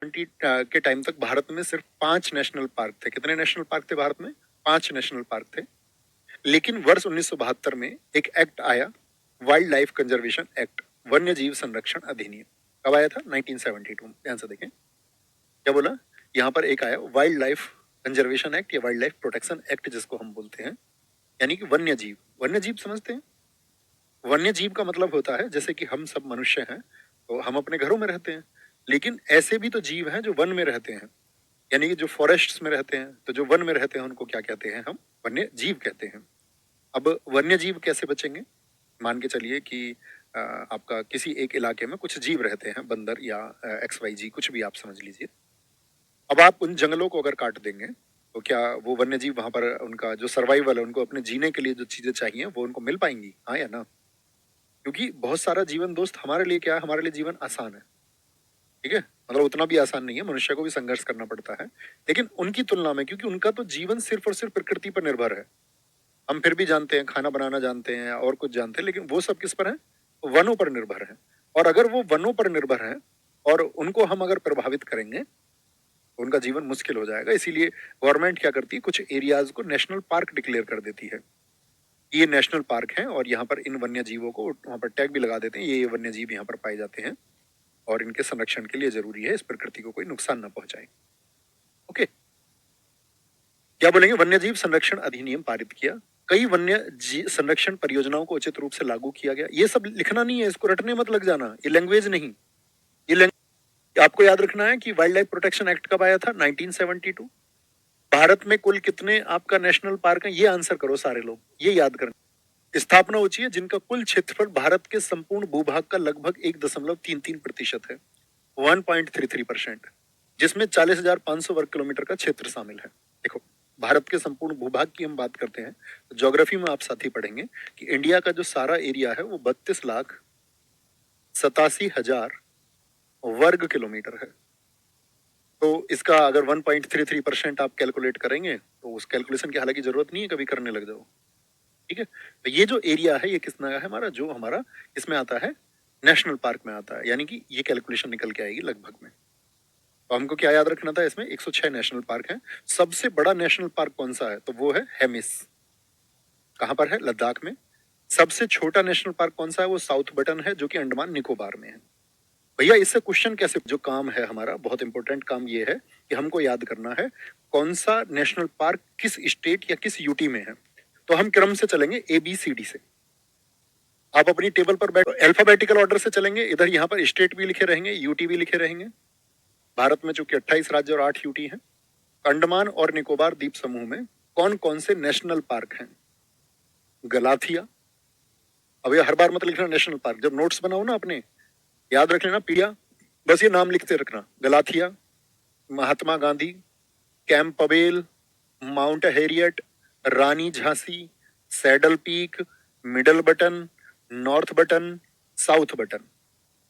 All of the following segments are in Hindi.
के टाइम तक भारत में सिर्फ 5 नेशनल पार्क थे। कितने नेशनल पार्क थे भारत में? 5 नेशनल पार्क थे। लेकिन वर्ष 1972 में एक एक्ट आया, वाइल्ड लाइफ कंजर्वेशन एक्ट, वन्य जीव संरक्षण अधिनियम। कब आया था? 1972 में। ध्यान से देखें क्या बोला। यहाँ पर एक आया वाइल्ड लाइफ कंजर्वेशन एक्ट या वाइल्ड लाइफ प्रोटेक्शन एक्ट जिसको हम बोलते हैं, यानी कि वन्य जीव। वन्य जीव समझते हैं? वन्य जीव का मतलब होता है जैसे कि हम सब मनुष्य हैं तो हम अपने घरों में रहते हैं, लेकिन ऐसे भी तो जीव हैं जो वन में रहते हैं, यानी कि जो फॉरेस्ट्स में रहते हैं। तो जो वन में रहते हैं उनको क्या कहते हैं? हम वन्य जीव कहते हैं। अब वन्य जीव कैसे बचेंगे? मान के चलिए कि आपका किसी एक इलाके में कुछ जीव रहते हैं, बंदर या XYZ कुछ भी आप समझ लीजिए। अब आप उन जंगलों को अगर काट देंगे तो क्या वो वन्य जीव वहां पर उनका जो सर्वाइवल है, उनको अपने जीने के लिए जो चीजें चाहिए वो उनको मिल पाएंगी? हाँ या ना? क्योंकि बहुत सारा जीवन दोस्त हमारे लिए क्या है, हमारे लिए जीवन आसान है, ठीक है, मतलब उतना भी आसान नहीं है, मनुष्य को भी संघर्ष करना पड़ता है, लेकिन उनकी तुलना में, क्योंकि उनका तो जीवन सिर्फ और सिर्फ प्रकृति पर निर्भर है। हम फिर भी जानते हैं, खाना बनाना जानते हैं और कुछ जानते हैं, लेकिन वो सब किस पर है? वनों पर निर्भर है। और अगर वो वनों पर निर्भर है और उनको हम अगर प्रभावित करेंगे तो उनका जीवन मुश्किल हो जाएगा। इसीलिए गवर्नमेंट क्या करती है, कुछ एरियाज को नेशनल पार्क डिक्लेयर कर देती है। ये नेशनल पार्क है और यहाँ पर इन वन्य जीवों को वहां पर टैग भी लगा देते हैं, ये वन्य जीव यहाँ पर पाए जाते हैं और इनके संरक्षण के लिए जरूरी है, इस प्रकृति को कोई नुकसान न पहुंचाए। ओके, क्या बोलेंगे? वन्य जीव संरक्षण अधिनियम पारित किया, कई वन्य जीव संरक्षण परियोजनाओं को उचित रूप से लागू किया गया। ये सब लिखना नहीं है, इसको रटने मत लग जाना, ये लैंग्वेज नहीं। ये आपको याद रखना है कि वाइल्ड लाइफ प्रोटेक्शन एक्ट कब आया था? 1972। भारत में कुल कितने आपका नेशनल पार्क है? ये आंसर करो सारे लोग, ये याद करना। स्थापना हो चाहिए जिनका कुल क्षेत्रफल भारत के संपूर्ण भूभाग का लगभग 1.33% है, 1.33%, जिसमें 40,500 वर्ग किलोमीटर का क्षेत्र शामिल है। देखो, भारत के संपूर्ण भूभाग की हम बात करते हैं तो ज्योग्राफी में आप साथ ही पढ़ेंगे कि इंडिया का जो सारा एरिया है वो 32,87,000 वर्ग किलोमीटर है। तो इसका अगर 1.33% आप कैलकुलेट करेंगे तो उस कैलकुलेशन की हालांकि जरूरत नहीं है, कभी करने लग जाओ, ठीक है। तो ये जो एरिया है ये कितना है हमारा, जो हमारा इसमें आता है नेशनल पार्क में आता है, यानी कि ये कैलकुलेशन निकल के आएगी लगभग में। तो हमको क्या याद रखना था, इसमें 106 नेशनल पार्क है। सबसे बड़ा नेशनल पार्क कौन सा है? तो वो है हेमिस। कहां पर है? लद्दाख में। सबसे छोटा नेशनल पार्क कौन सा है? वो साउथ बटन है, जो कि अंडमान निकोबार में है। भैया इससे क्वेश्चन कैसे, जो काम है हमारा बहुत इंपॉर्टेंट काम ये है कि हमको याद करना है कौन सा नेशनल पार्क किस स्टेट या किस यूटी में है। तो हम क्रम से चलेंगे ABCD से। आप अपनी टेबल पर बैठो, अल्फाबेटिकल ऑर्डर से चलेंगे। इधर यहाँ पर स्टेट भी लिखे रहेंगे, यूटी भी लिखे रहेंगे। भारत में चूंकि 28 राज्य और 8 यूटी हैं। अंडमान और निकोबार द्वीप समूह में कौन कौन से नेशनल पार्क हैं? गलाथिया। अब ये हर बार मत लिखना नेशनल पार्क, जब नोट्स बनाओ ना अपने याद रख लेना, पीडिया, बस ये नाम लिखते रखना। Galathea, Mahatma Gandhi, Campbell, Mount Harriet, Rani Jhansi, Saddle Peak, Middle Button, North Button, South Button.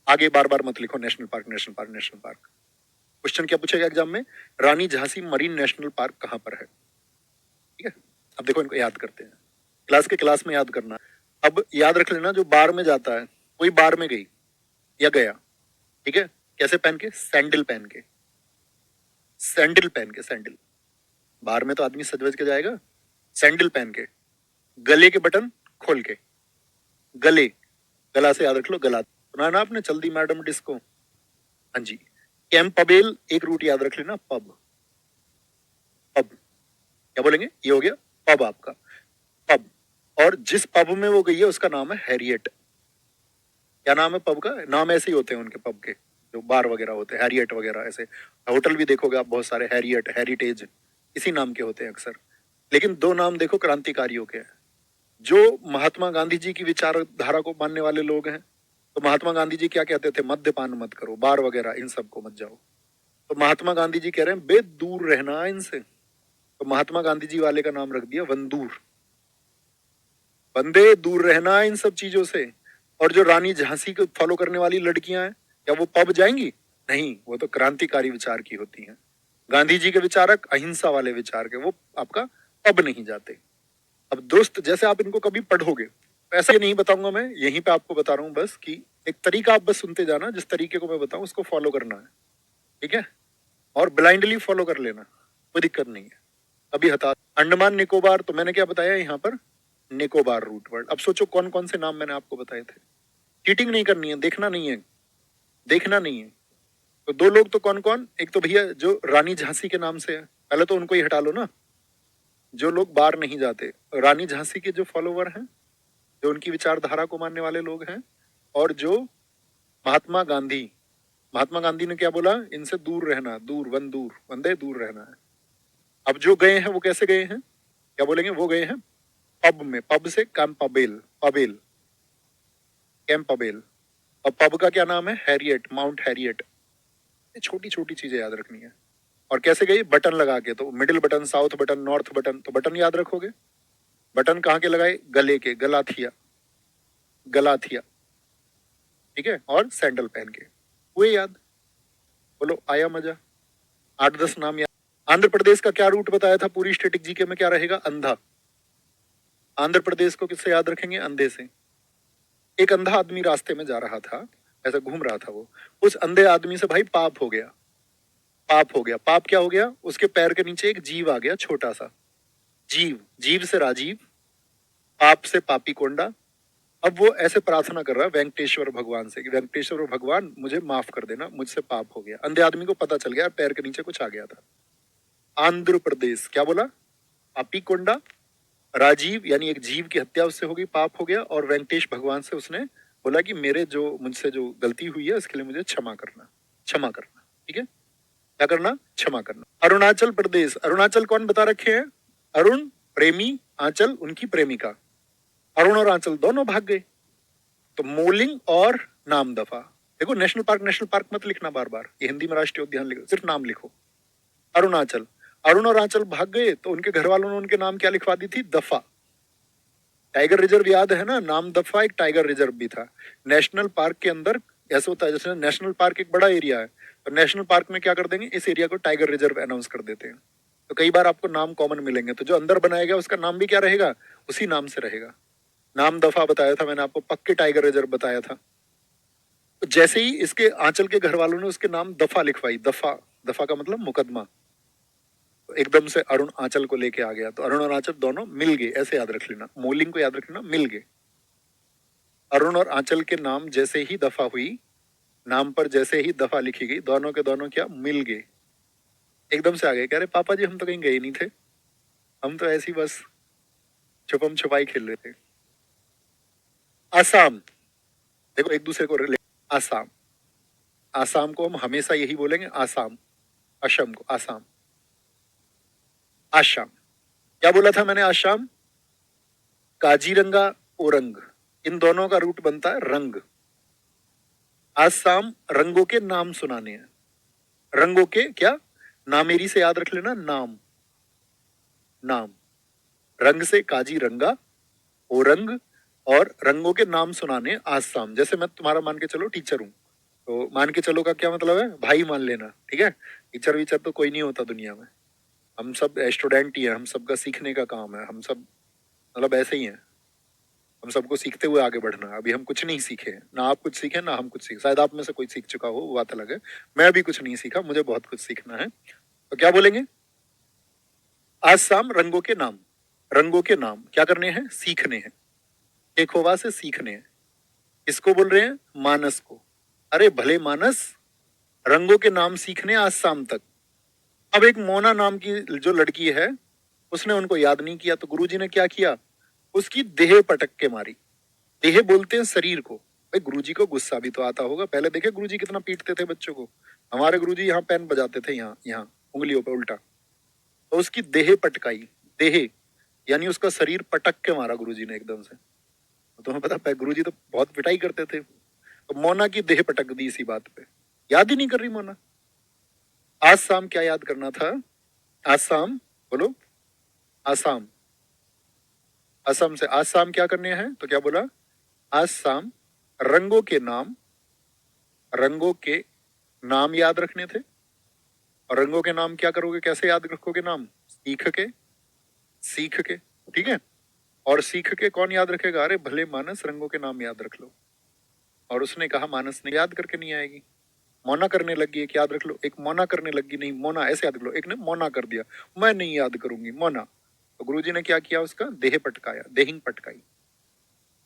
आगे बार बार मत लिखो national park national park national park. Question क्या पूछेगा एग्जाम में? Rani Jhansi marine national park कहां पर है? ठीक है, अब देखो इनको याद करते हैं, क्लास में याद करना। अब याद रख लेना, जो बार में जाता है, कोई बार में गई या गया, ठीक है, कैसे पहन के? सैंडल पहन के, सैंडल पहन के, सैंडल। बार में तो आदमी सजवज के जाएगा, सैंडल पहन के, गले के बटन खोल के, गले, गला से याद रख लो, गला सुना ना आपने चल दी मैडम डिस्को। हाँ जी। कैंप पवेल, एक रूट याद रख लेना, पब। पब क्या बोलेंगे? ये हो गया पब आपका, पब। और जिस पब में वो गई है उसका नाम है हैरियट। क्या नाम है पब का? नाम ऐसे ही होते हैं उनके पब के, जो बार वगैरह होते हैं, हैरियट वगैरह। ऐसे होटल भी देखोगे आप बहुत सारे, हैरियट, हेरिटेज, इसी नाम के होते हैं अक्सर। लेकिन दो नाम देखो क्रांतिकारियों के हैं, जो महात्मा गांधी जी की विचारधारा को मानने वाले लोग हैं। तो महात्मा गांधी जी क्या कहते थे? मद्यपान मत करो, बार वगैरह इन सब को मत जाओ। तो महात्मा गांधी जी कह रहे हैं बे दूर रहना इनसे, तो महात्मा गांधी जी वाले का नाम रख दिया वंदूर। बंदे दूर रहना इन सब चीजों से। और जो रानी झांसी को फॉलो करने वाली लड़कियां हैं, क्या वो पब जाएंगी? नहीं, वो तो क्रांतिकारी विचार की होती हैं। गांधी जी के विचारक अहिंसा वाले विचार के, वो आपका पब नहीं जाते। अब दोस्त जैसे आप इनको कभी पढ़ोगे, ऐसा नहीं बताऊंगा मैं, यहीं पे आपको बता रहा हूं बस कि एक तरीका आप बस सुनते जाना, जिस तरीके को मैं बताऊं उसको फॉलो करना है, ठीक है। और ब्लाइंडली फॉलो कर लेना, कोई दिक्कत नहीं है। अभी हटा अंडमान निकोबार, तो मैंने क्या बताया यहाँ पर, निकोबार रूट वर्ड। अब सोचो कौन कौन से नाम मैंने आपको बताए थे। चीटिंग नहीं करनी है, देखना नहीं है, देखना नहीं है। तो दो लोग तो कौन कौन, एक तो भैया जो रानी झांसी के नाम से है, पहले तो उनको ही हटा लो ना, जो लोग बाहर नहीं जाते। रानी झांसी के जो फॉलोवर हैं, जो उनकी विचारधारा को मानने वाले लोग हैं, और जो महात्मा गांधी, महात्मा गांधी ने क्या बोला, इनसे दूर रहना, दूर वंदे दूर रहना है। अब जो गए हैं वो कैसे गए हैं, क्या बोलेंगे, वो गए हैं पब में, पब से कैंपाबेल, पबेल, कैंपाबेल। और पब का क्या नाम है, हैरियट, माउंट हैरियट। छोटी छोटी चीजें याद रखनी है। और कैसे गई, बटन लगा के, तो middle button, South button, North button, तो बटन याद रखोगे। बटन कहाँ के लगाए, गले के, गलाथिया, गलाथिया, ठीक है, और सैंडल पहन के, हुए याद। बोलो आया मजा। 8-10 नाम याद। आंध्र प्रदेश का क्या रूट बताया था पूरी स्टैटिक जीके में, क्या रहेगा, अंधा। आंध्र प्रदेश को किससे याद रखेंगे, अंधे से। एक अंधा आदमी रास्ते में जा रहा था, ऐसा घूम रहा था वो, उस अंधे आदमी से भाई पाप हो गया, पाप हो गया। पाप क्या हो गया, उसके पैर के नीचे एक जीव आ गया, छोटा सा जीव, जीव से राजीव, पाप से पापी कोंडा। अब वो ऐसे प्रार्थना कर रहा है वेंकटेश्वर भगवान से कि वेंकटेश्वर भगवान मुझे माफ कर देना, मुझसे पाप हो गया। अंधे आदमी को पता चल गया पैर के नीचे कुछ आ गया था। आंध्र प्रदेश क्या बोला, पापी कोंडा, राजीव यानी एक जीव की हत्या उससे हो गई, पाप हो गया। और वेंकटेश भगवान से उसने बोला कि मेरे जो, मुझसे जो गलती हुई है उसके लिए मुझे क्षमा करना, क्षमा करना, ठीक है, क्या करना, क्षमा करना। अरुणाचल प्रदेश, अरुणाचल कौन बता रखे हैं, अरुण प्रेमी, आंचल उनकी प्रेमिका। अरुण और आंचल दोनों भाग गए। तो मोलिंग और नाम दफा। देखो नेशनल पार्क मत लिखना बार बार, ये हिंदी में राष्ट्रीय उद्यान लिखो, सिर्फ नाम लिखो। अरुणाचल, अरुण और आंचल भाग गए, तो उनके घर वालों ने उनके नाम क्या लिखवा दी थी, दफा। टाइगर रिजर्व याद है ना, नाम दफा एक टाइगर रिजर्व भी था। नेशनल पार्क के अंदर ऐसा होता है, जैसे नेशनल पार्क एक बड़ा एरिया है, तो नेशनल पार्क में क्या कर देंगे, इस एरिया को टाइगर रिजर्व अनाउंस कर देते हैं। तो कई बार आपको नाम कॉमन मिलेंगे, तो जो अंदर बनाया गया उसका नाम भी क्या रहेगा, उसी नाम से रहेगा। नाम दफा बताया था मैंने आपको, पक्के टाइगर रिजर्व बताया था। तो जैसे ही इसके आंचल के घर वालों ने उसके नाम दफा लिखवाई, दफा, दफा का मतलब मुकदमा, तो एकदम से अरुण आंचल को लेके आ गया। तो अरुण और आंचल दोनों मिल गए, ऐसे याद रख लेना, मोलिंग को याद रख लेना, मिल गए। अरुण और आंचल के नाम जैसे ही दफा हुई, नाम पर जैसे ही दफा लिखी गई, दोनों के दोनों क्या, मिल गए, एकदम से आ गए। कह रहे पापा जी हम तो कहीं गए नहीं थे, हम तो ऐसी बस छुपम छुपाई खेल रहे थे। आसाम, देखो एक दूसरे को आसाम, आसाम को हम हमेशा यही बोलेंगे, आसाम, असम को आसाम, आसाम। क्या बोला था मैंने, आसाम, काजीरंगा, ओरंग, इन दोनों का रूट बनता है रंग। आसाम रंगों के नाम सुनाने हैं, रंगों के क्या, नामेरी से याद रख लेना, नाम, नाम, रंग से काजीरंगा, ओरंग, और रंगों के नाम सुनाने आसाम। जैसे मैं तुम्हारा मान के चलो टीचर हूं, तो मान के चलो का क्या मतलब है, भाई मान लेना, ठीक है। टीचर वीचर तो कोई नहीं होता दुनिया में, हम सब स्टूडेंट ही हैं, हम सबका सीखने का काम है, हम सब मतलब ऐसे ही हैं, हम सबको सीखते हुए आगे बढ़ना है। अभी हम कुछ नहीं सीखे, ना आप कुछ सीखे ना हम कुछ सीखे, शायद आप में से कोई सीख चुका हो, वो बात अलग है। मैं अभी कुछ नहीं सीखा, मुझे बहुत कुछ सीखना है। तो क्या बोलेंगे, आज शाम रंगों के नाम, रंगों के नाम क्या करने हैं, सीखने हैं, एकोवा से सीखने हैं। किसको बोल रहे हैं, मानस को। अरे भले मानस, रंगों के नाम सीखने आज शाम तक। अब एक मोना नाम की जो लड़की है, उसने उनको याद नहीं किया, तो गुरुजी ने क्या किया, उसकी देह पटक के मारी। देह बोलते हैं शरीर को। भाई गुरुजी को गुस्सा भी तो आता होगा, पहले देखे गुरुजी कितना पीटते थे बच्चों को। हमारे गुरुजी यहाँ पेन बजाते थे, यहाँ यहाँ उंगलियों पे उल्टा। तो उसकी देह पटकाई, देह यानी उसका शरीर पटक के मारा गुरुजी ने एकदम से। तो तुम्हें पता गुरुजी तो बहुत पिटाई करते थे, तो मोना की देह पटक दी इसी बात पे। याद ही नहीं कर रही मोना। आज शाम क्या याद करना था, आज शाम, बोलो, आसाम, असम से आज शाम क्या करने हैं, तो क्या बोला, आज शाम रंगों के नाम, रंगों के नाम याद रखने थे। और रंगों के नाम क्या करोगे, कैसे याद रखोगे नाम, सीख के, सीख के, ठीक है। और सीख के कौन याद रखेगा, अरे भले मानस रंगों के नाम याद रख लो। और उसने कहा मानस ने याद करके नहीं आएगी, मोना करने लगी, एक याद रख लो, एक मोना करने लगी, नहीं मोना ऐसे याद रख लो, एक ने मोना कर दिया, मैं नहीं याद करूंगी मोना। तो गुरुजी ने क्या किया, उसका देह पटकाया, देहिंग पटकाई,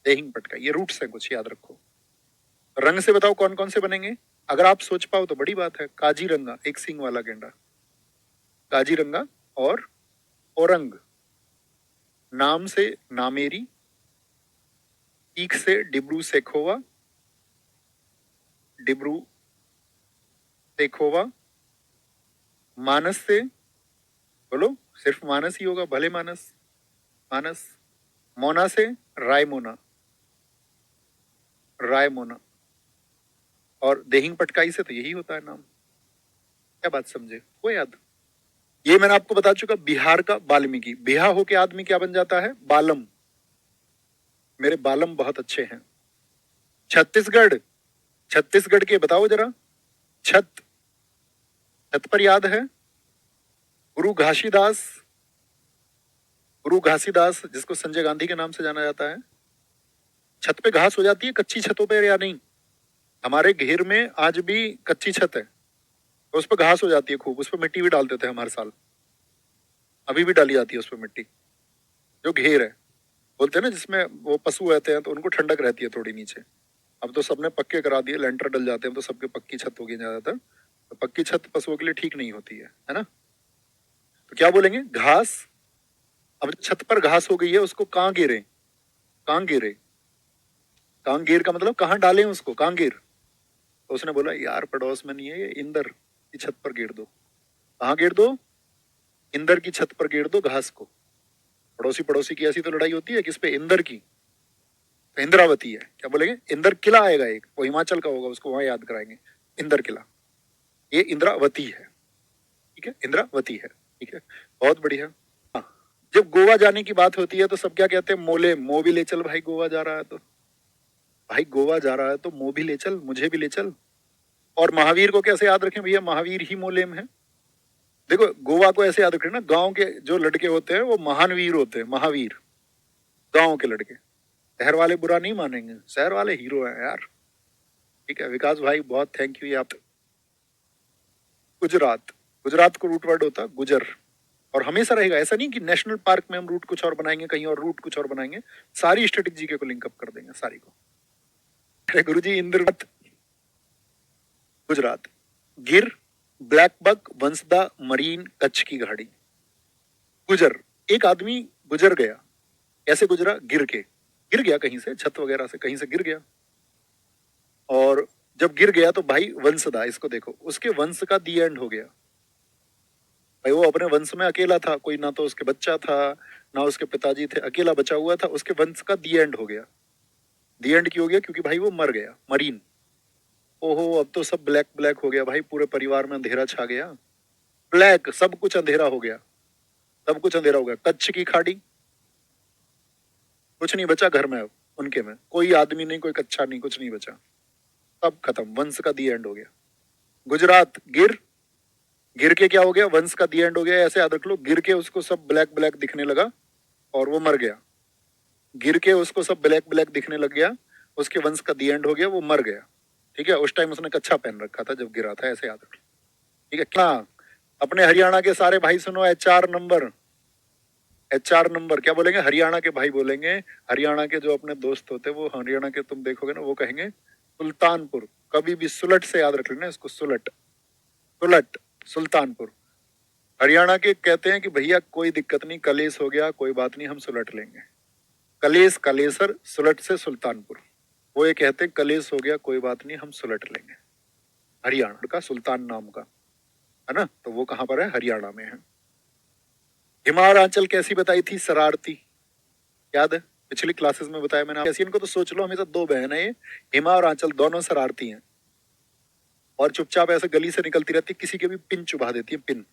देहिंग पटकाई। ये रूट्स हैं कुछ, याद रखो। रंग से बताओ कौन कौन से बनेंगे, अगर आप सोच पाओ तो बड़ी बात है। काजीरंगा, एक सींग वाला गेंडा, काजीरंगा। और औरंग, नाम से नामेरी, ईख से डिब्रू सेखोवा, डिब्रू सेखोवा। मानस से बोलो, सिर्फ मानस ही होगा, भले मानस, मानस। मोना से रायमोना, रायमोना। और देहिंग पटकाई से तो यही होता है नाम। क्या बात समझे, वो याद। ये मैंने आपको बता चुका, बिहार का वाल्मीकि। बिहा होके आदमी क्या बन जाता है, बालम। मेरे बालम बहुत अच्छे हैं। छत्तीसगढ़, छत्तीसगढ़ के बताओ जरा, छत, छत पर याद है गुरु घासीदास, गुरु घासीदास जिसको संजय गांधी के नाम से जाना जाता है। छत पे घास हो जाती है कच्ची छतों पे या नहीं, हमारे घेर में आज भी कच्ची छत है, तो उस पर घास हो जाती है खूब, उस पर मिट्टी भी डालते थे हम हर साल, अभी भी डाली जाती है उस पर मिट्टी। जो घेर है, बोलते हैं ना जिसमें वो पशु रहते हैं, तो उनको ठंडक रहती है थोड़ी नीचे। अब तो सबने पक्के करा दिए, लेंटर डल जाते हैं, तो सबके पक्की छत होगी ज्यादातर। तो पक्की छत पशुओं के लिए ठीक नहीं होती है ना। तो क्या बोलेंगे, घास। अब छत पर घास हो गई है, उसको कहाँ गिरे, कहाँ गिरे, कहाँ गिर का मतलब कहाँ डालें उसको, कहाँ गिर। तो उसने बोला यार पड़ोस में नहीं है ये, इंदर की छत पर गिर दो। कहाँ गिर दो, इंदर की छत पर गिर दो घास को। पड़ोसी पड़ोसी की ऐसी तो लड़ाई होती है, किस पे, इंदर की। तो इंद्रावती है, क्या बोलेंगे, इंदर किला आएगा एक, वो हिमाचल का होगा, उसको वहां याद कराएंगे, इंदर किला। ये इंद्रावती है, ठीक है, इंद्रावती है, ठीक है, बहुत बढ़िया। हाँ, जब गोवा जाने की बात होती है तो सब क्या कहते हैं, मोले, मो भी ले चल भाई, गोवा जा रहा है तो, भाई गोवा जा रहा है तो मो भी ले चल, मुझे भी ले चल। और महावीर को कैसे याद रखें भैया, महावीर ही मोलेम है। देखो गोवा को ऐसे याद रखें ना, गांव के जो लड़के होते हैं वो महान वीर होते हैं, महावीर गांव के लड़के। शहर वाले बुरा नहीं मानेंगे, शहर वाले हीरो हैं यार। ठीक है विकास भाई, बहुत थैंक यू। आप गुजरात, गुजरात को रूट वर्ड होता है गुजर, और हमेशा रहेगा। ऐसा नहीं कि नेशनल पार्क में हम रूट कुछ और बनाएंगे, कहीं और रूट कुछ और बनाएंगे, सारी स्टैटिक जीके को लिंकअप कर देंगे सारी को। अरे गुरु जी, इंद्रवत, Gujarat. Gir, black buck, Vansda, marine, Kutch की घाड़ी। गुजर, एक आदमी गुजर गया, कैसे गुजरा, गिर के, गिर गया कहीं से, छत वगैरह से कहीं से गिर गया। और जब गिर गया तो भाई वंशदा, इसको देखो, उसके वंश का दी एंड हो गया। भाई वो अपने वंश में अकेला था, कोई ना तो उसके बच्चा था ना उसके पिताजी थे, अकेला बचा हुआ था, उसके वंश का दी एंड हो गया। दी एंड क्यों हो गया, क्योंकि भाई वो मर गया, मरीन। ओहो, अब तो सब ब्लैक ब्लैक हो गया भाई, पूरे परिवार में अंधेरा छा गया, ब्लैक, सब कुछ अंधेरा हो गया, सब कुछ अंधेरा हो गया। कच्छ की खाड़ी, कुछ नहीं बचा घर में, अब उनके में कोई आदमी नहीं, कोई कच्चा नहीं, कुछ नहीं बचा, सब खत्म, वंश का दी एंड हो गया। गुजरात, गिर, गिर के क्या हो गया, वंश का दी एंड हो गया, ऐसे याद रख लो, गिर के उसको सब ब्लैक ब्लैक दिखने लगा और वो मर गया। गिर के उसको सब ब्लैक ब्लैक दिखने लग गया, उसके वंश का दी एंड हो गया, वो मर गया। ठीक है, उस टाइम उसने कच्छा पहन रखा था जब गिरा था, ऐसे याद रख लो। ठीक है क्या, अपने हरियाणा के सारे भाई सुनो, HR नंबर, HR नंबर क्या बोलेंगे, हरियाणा के भाई बोलेंगे, हरियाणा के जो अपने दोस्त होते हैं वो हरियाणा के, तुम देखोगे ना, वो कहेंगे सुल्तानपुर। कभी भी सुलट से याद रख लेना इसको, सुलट, सुलट, सुल्तानपुर। हरियाणा के कहते हैं कि भैया कोई दिक्कत नहीं, कलेश हो गया कोई बात नहीं, हम सुलट लेंगे। कलेश, कलेसर, सुलट से सुल्तानपुर। वो ये कहते हैं कलेश हो गया कोई बात नहीं, हम सुलट लेंगे। हरियाणा का सुल्तान नाम का है ना, तो वो कहां पर है, हरियाणा में है। हिमाचल कैसी बताई थी, शरारती, याद है, पिछली क्लासेस में बताया मैंने। ऐसी इनको तो सोच लो, हमेशा दो बहन है ये, हिमा और आंचल, दोनों शरारती हैं और चुपचाप ऐसे गली से निकलती रहती, किसी के भी पिन चुभा देती है, पिन,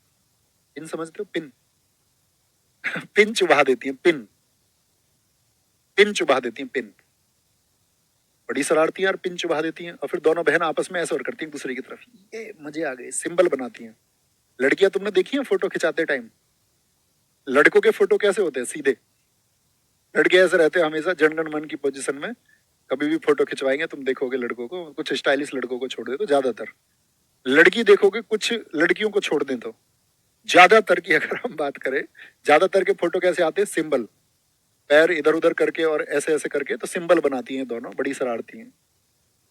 पिन समझते हो, पिन पिन चुभा देती है, पिन, पिन चुभा देती है, पिन, बड़ी शरारती है और पिन चुभा देती हैं। और फिर दोनों बहन आपस में ऐसे और करती हैं दूसरे की तरफ, ये मजे आ गए, सिंबल बनाती हैं। लड़कियां तुमने देखी है फोटो खिंचाते टाइम, लड़कों के फोटो कैसे होते हैं, सीधे, लड़के ऐसे रहते हैं हमेशा जनगण मन की पोजीशन में। कभी भी फोटो खिंचवाएंगे तुम देखोगे लड़कों को, कुछ स्टाइलिश लड़कों को छोड़ दे तो ज्यादातर लड़की देखोगे, कुछ लड़कियों को छोड़ दें तो ज्यादातर की अगर हम बात करें, ज्यादातर के फोटो कैसे आते हैं, सिंबल, पैर इधर उधर करके और ऐसे ऐसे करके, तो सिंबल बनाती हैं दोनों, बड़ी शरारती हैं।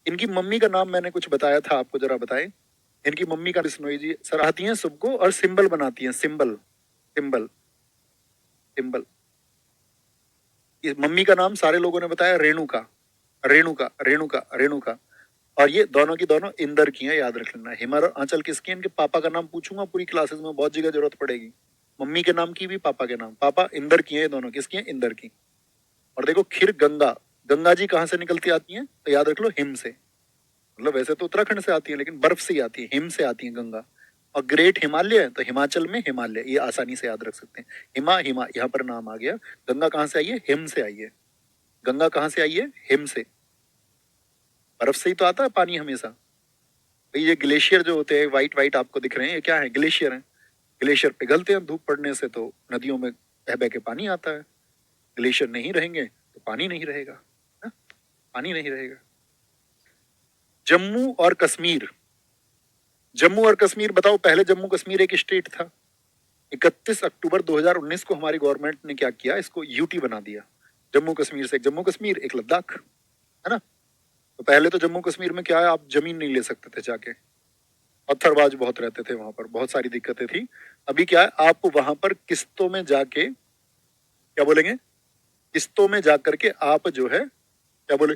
इनकी मम्मी का नाम मैंने कुछ बताया था आपको, जरा बताएं। इनकी मम्मी का बिश्नोई जी सर आती हैं सबको और सिंबल बनाती हैं, सिंबल सिंबल सिंबल। इस मम्मी का नाम सारे लोगों ने बताया, रेणुका रेणुका रेणुका रेणुका। और ये दोनों की दोनों इंदर की हैं, याद रख लेना। हिमर और आंचल किसकी है, इनके पापा का नाम पूछूंगा पूरी क्लासेस में, बहुत जगह जरूरत पड़ेगी। मम्मी के नाम की भी, पापा के नाम, पापा इंदर की है, ये दोनों किसकी हैं, इंदर की। और देखो खीर गंगा, गंगा जी कहाँ से निकलती आती हैं, तो याद रख लो हिम से। मतलब वैसे तो उत्तराखंड से आती है, लेकिन बर्फ से ही आती है, हिम से आती है गंगा। और ग्रेट हिमालय तो हिमाचल में हिमालय, ये आसानी से याद रख सकते हैं। हिमा हिमा यहाँ पर नाम आ गया। गंगा कहाँ से आई है, हिम से आई है। गंगा कहाँ से आई है, हिम से। बर्फ से ही तो आता है पानी हमेशा। भाई ये ग्लेशियर जो होते हैं व्हाइट व्हाइट आपको दिख रहे हैं, ये क्या है, ग्लेशियर है। ग्लेशियर पिघलते हैं धूप पड़ने से, तो नदियों में बह बह के पानी आता है। ग्लेशियर नहीं रहेंगे तो पानी नहीं रहेगा, है? पानी नहीं रहेगा। जम्मू और कश्मीर, जम्मू और कश्मीर बताओ, पहले जम्मू कश्मीर एक स्टेट था। 31 अक्टूबर 2019 को हमारी गवर्नमेंट ने क्या किया, इसको यूटी बना दिया। जम्मू कश्मीर से एक जम्मू कश्मीर, एक लद्दाख, है ना। तो पहले तो जम्मू कश्मीर में क्या है, आप जमीन नहीं ले सकते थे जाके, पत्थरबाज बहुत रहते थे वहां पर, बहुत सारी दिक्कतें थी। अभी क्या है, आप वहां पर किस्तों में जाके, क्या बोलेंगे, किस्तों में जाकर के आप जो है, क्या बोले,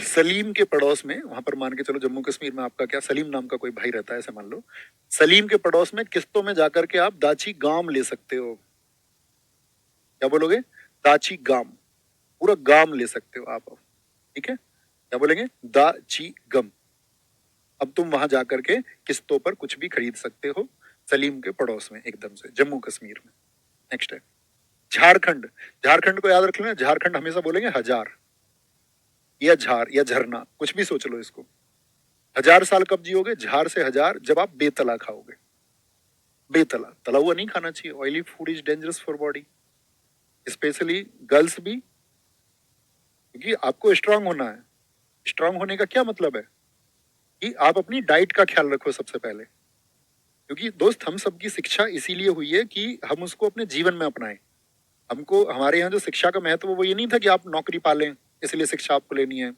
सलीम के पड़ोस में, वहां पर मान के चलो जम्मू कश्मीर में आपका क्या, सलीम नाम का कोई भाई रहता है ऐसे मान लो, सलीम के पड़ोस में किस्तों में जाकर के आप दाची गांव ले सकते हो। क्या बोलोगे, दाची गांव, पूरा गांव ले सकते हो आप। ठीक है, क्या बोलेंगे, दाची गम। अब तुम वहां जाकर के किस्तों पर कुछ भी खरीद सकते हो, सलीम के पड़ोस में एकदम से, जम्मू कश्मीर में। नेक्स्ट है झारखंड। झारखंड को याद रख लेना, झारखंड हमेशा बोलेंगे हजार, या झार या झरना, कुछ भी सोच लो इसको। 1000 साल कब जियोगे, झार से हजार, जब आप बेतला खाओगे। बेतला, तला हुआ नहीं खाना चाहिए, oily food is dangerous for body, specially girls भी, क्योंकि आपको स्ट्रांग होना है। स्ट्रांग होने का क्या मतलब है, कि आप अपनी डाइट का ख्याल रखो सबसे पहले। क्योंकि दोस्त हम सबकी शिक्षा इसीलिए हुई है कि हम उसको अपने जीवन में अपनाएं। हमको, हमारे यहाँ जो शिक्षा का महत्व वो ये नहीं था कि आप नौकरी पालें इसलिए शिक्षा आपको लेनी है,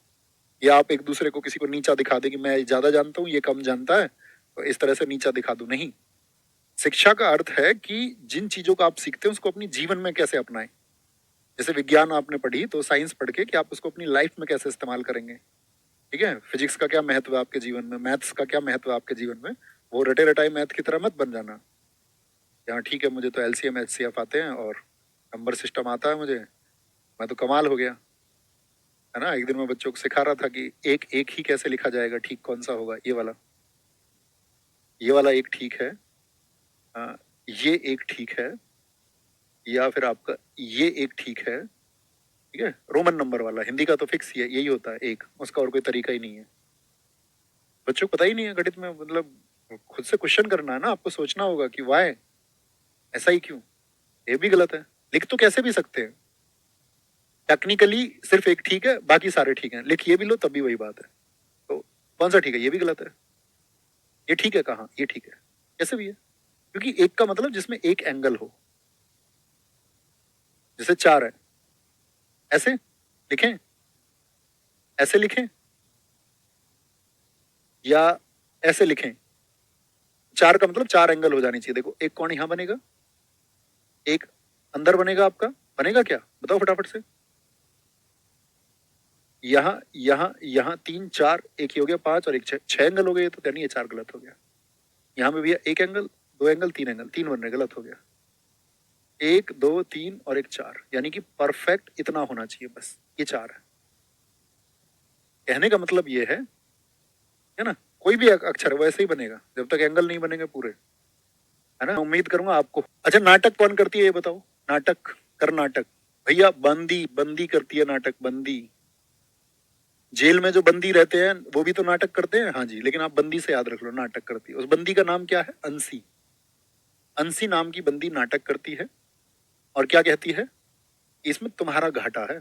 या आप एक दूसरे को, किसी को नीचा दिखा दे कि मैं ज्यादा जानता हूँ ये कम जानता है, तो इस तरह से नीचा दिखा दूं, नहीं। शिक्षा का अर्थ है कि जिन चीजों को आप सीखते हैं उसको अपनी जीवन में कैसे अपनाएं। जैसे विज्ञान आपने पढ़ी, तो साइंस पढ़ के कि आप उसको अपनी लाइफ में कैसे इस्तेमाल करेंगे। ठीक है, फिजिक्स का क्या महत्व है आपके जीवन में, मैथ्स का क्या महत्व है आपके जीवन में, वो रटे रटाई मैथ की तरह मत बन जाना। यहाँ ठीक है, मुझे तो एलसीएम एचसीएफ आते हैं और नंबर सिस्टम आता है मुझे, मैं तो कमाल हो गया, है ना। एक दिन मैं बच्चों को सिखा रहा था कि एक एक ही कैसे लिखा जाएगा, ठीक कौन सा होगा, ये वाला, ये वाला एक ठीक है, हाँ, ये एक ठीक है, या फिर आपका ये एक ठीक है। ठीक है, रोमन नंबर वाला, हिंदी का तो फिक्स ही है, यही होता है एक, उसका और कोई तरीका ही नहीं है। बच्चों को पता ही नहीं है गणित में, मतलब खुद से क्वेश्चन करना है ना, आपको सोचना होगा कि वाई, ऐसा ही क्यों। ये भी गलत है, लिख तो कैसे भी सकते हैं, टेक्निकली सिर्फ एक ठीक है बाकी सारे ठीक हैं, लिख ये भी लो तब भी वही बात है। तो कौन सा ठीक है, ये भी गलत है। ये ठीक है कहाँ, ये ठीक है, कैसे भी है, क्योंकि एक का मतलब जिसमें एक एंगल हो, जैसे चार है, ऐसे लिखें, ऐसे लिखें, या ऐसे लिखें। चार का मतलब चार एंगल हो जानी चाहिए। देखो एक कौन यहां बनेगा, एक अंदर बनेगा, आपका बनेगा क्या, बताओ फटाफट से। यहाँ यहाँ यहाँ तीन चार, एक ही हो गया पांच, और एक छह, छह एंगल हो गए, तो यानी ये चार गलत हो गया। यहाँ पे भैया एक एंगल, दो एंगल, तीन एंगल, तीन बन रहे, गलत हो गया। एक दो तीन और एक चार, यानी कि परफेक्ट इतना होना चाहिए, बस ये चार है। कहने का मतलब ये है ना, कोई भी अक्षर वैसे ही बनेगा जब तक एंगल नहीं बनेंगे पूरे, है ना। उम्मीद करूंगा आपको। अच्छा, नाटक कौन करती है ये बताओ, नाटक, कर्नाटक, भैया बंदी, बंदी करती है नाटक, बंदी। जेल में जो बंदी रहते हैं वो भी तो नाटक करते हैं, हाँ जी, लेकिन आप बंदी से याद रख लो, नाटक करती है। उस बंदी का नाम क्या है, अंशी। अंशी नाम की बंदी नाटक करती है, और क्या कहती है, इसमें तुम्हारा घाटा है।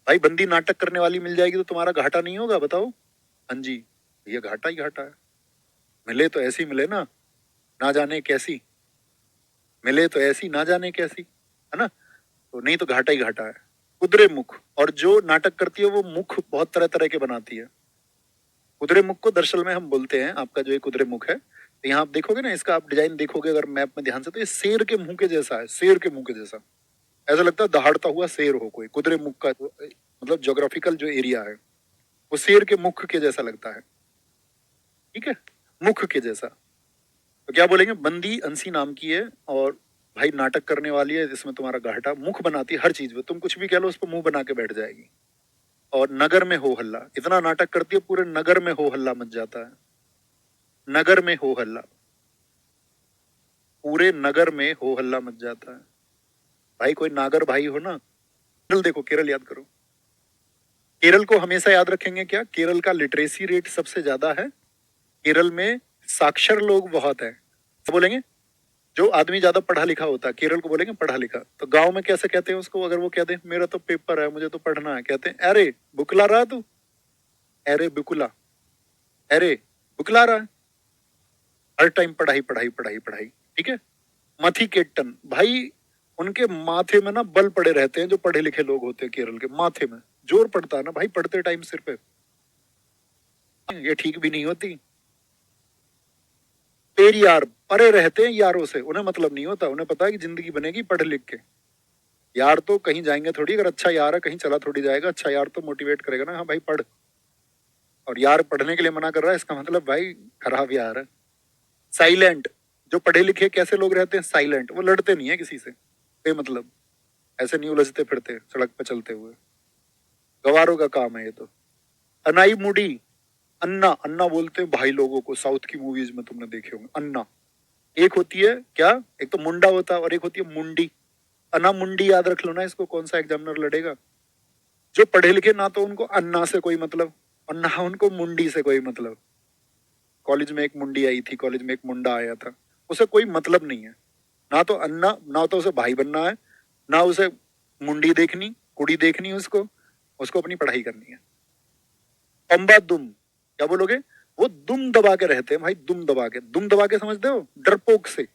भाई बंदी नाटक करने वाली मिल जाएगी तो तुम्हारा घाटा नहीं होगा, बताओ। हाँ जी, ये घाटा ही घाटा है। मिले तो ऐसी मिले ना जाने कैसी, मिले तो ऐसी ना जाने कैसी, है ना। तो नहीं तो घाटा ही घाटा है। कुदरे मुख, और जो नाटक करती है वो मुख बहुत तरह तरह के बनाती है। कुदरे मुख को दरअसल में हम बोलते हैं, आपका जो ये कुदरे मुख है, तो यहाँ आप देखोगे ना, इसका आप डिजाइन देखोगे अगर मैप में ध्यान से, तो ये शेर के मुंह के जैसा है, शेर के मुंह के जैसा। ऐसा लगता है दहाड़ता हुआ शेर हो कोई। कुदरे मुख का मतलब ज्योग्राफिकल जो एरिया है वो शेर के मुख के जैसा लगता है। ठीक है, मुख के जैसा। तो क्या बोलेंगे, बंदी अंसी नाम की है और भाई नाटक करने वाली है, जिसमें तुम्हारा घाटा, मुख बनाती है हर चीज में, तुम कुछ भी कह लो उस पर मुंह बना के बैठ जाएगी। और नगर में हो हल्ला, इतना नाटक करती है पूरे नगर में हो हल्ला मच जाता है। नगर में हो हल्ला, पूरे नगर में हो हल्ला मच जाता है। भाई कोई नागर भाई हो ना, केरल देखो, केरल याद करो। केरल को हमेशा याद रखेंगे क्या, केरल का लिटरेसी रेट सबसे ज्यादा है। केरल में साक्षर लोग बहुत है। तो बोलेंगे जो आदमी ज्यादा पढ़ा लिखा होता है, केरल को बोलेंगे पढ़ा लिखा। तो गांव में कैसे कहते हैं उसको, अगर वो कहते हैं मेरा तो पेपर है, मुझे तो पढ़ना है, कहते हैं अरे बुकला रहा तू, अरे बुकला, अरे बुकला रहा है। हर टाइम पढ़ाई पढ़ाई पढ़ाई पढ़ाई। ठीक है। मथी केट्टन, भाई उनके माथे में ना बल पड़े रहते हैं, जो पढ़े लिखे लोग होते हैं केरल के माथे में जोर पड़ता है ना भाई, पढ़ते टाइम सिर पे। ये ठीक भी नहीं होती। पेरियार, परे रहते हैं यारों से, उन्हें मतलब नहीं होता, उन्हें पता है कि जिंदगी बनेगी पढ़ लिख के। यार तो कहीं जाएंगे थोड़ी, अगर अच्छा यार है कहीं चला थोड़ी जाएगा, अच्छा यार तो मोटिवेट करेगा ना, हाँ भाई पढ़। और यार पढ़ने के लिए मना कर रहा है, इसका मतलब भाई खराब यार है। साइलेंट, जो पढ़े लिखे कैसे लोग रहते हैं, साइलेंट, वो लड़ते नहीं है किसी से मतलब, ऐसे नहीं उलझते फिरते सड़क पे चलते हुए। गवारों का काम है ये तो। अनाई मुडी, अन्ना, अन्ना बोलते हैं भाई लोगों को, साउथ की मूवीज में तुमने देखे होंगे अन्ना। एक होती है क्या, एक तो मुंडा होता है और एक होती है मुंडी। अन्ना मुंडी याद रख लो ना, इसको कौन सा एग्जामिनर लड़ेगा। जो पढ़े लिखे ना तो उनको अन्ना से कोई मतलब, और ना उनको मुंडी से कोई मतलब। कॉलेज में एक मुंडी आई थी, कॉलेज में एक मुंडा आया था, उसे कोई मतलब नहीं है। ना तो अन्ना, ना तो उसे भाई बनना है, ना उसे मुंडी देखनी, कुड़ी देखनी उसको, उसको अपनी पढ़ाई करनी है। पंबा दुम, क्या बोलोगे, वो दुम दबा के रहते हैं भाई, दुम दबा के, दुम दबा के समझते हो, डरपोक से।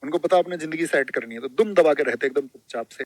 उनको पता अपने जिंदगी सेट करनी है, तो दुम दबा के रहते एकदम चुपचाप से।